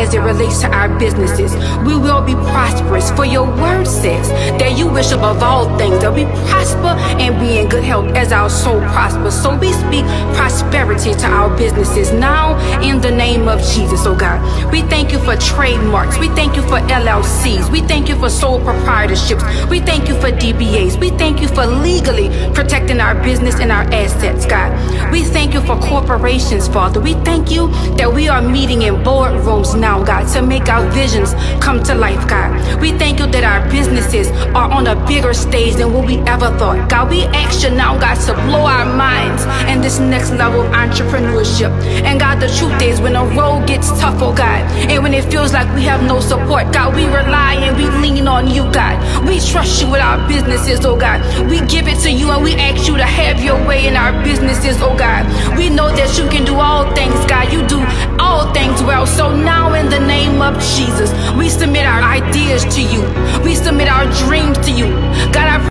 as it relates to our businesses. We will be prosperous, for your word says that you wish above all things that we prosper and be in good health as our soul prospers. So we speak prosperity to our businesses now in the name of Jesus, oh God. We thank you for trademarks. We thank you for LLCs. We thank you for sole proprietorships. We thank you for DBAs. We thank you for legally protecting our business and our assets, God. We thank you for corporations, Father. We thank you that we are meeting in boardrooms now, God, to make our visions come to life, God. We thank you that our businesses are on a bigger stage than what we ever thought. God, we ask you now, God, to blow our minds in this next level of entrepreneurship. And God, the truth is, when the road gets tough, oh God, and when it feels like we have no support, God, we rely and we lean on you, God. We trust you with our businesses, oh God. We give it to you and we ask you to have your way in our businesses, oh God. We know that you can do all things, God. You do all things well. So now in the name of Jesus, we submit our ideas to you. We submit our dreams to you. God, I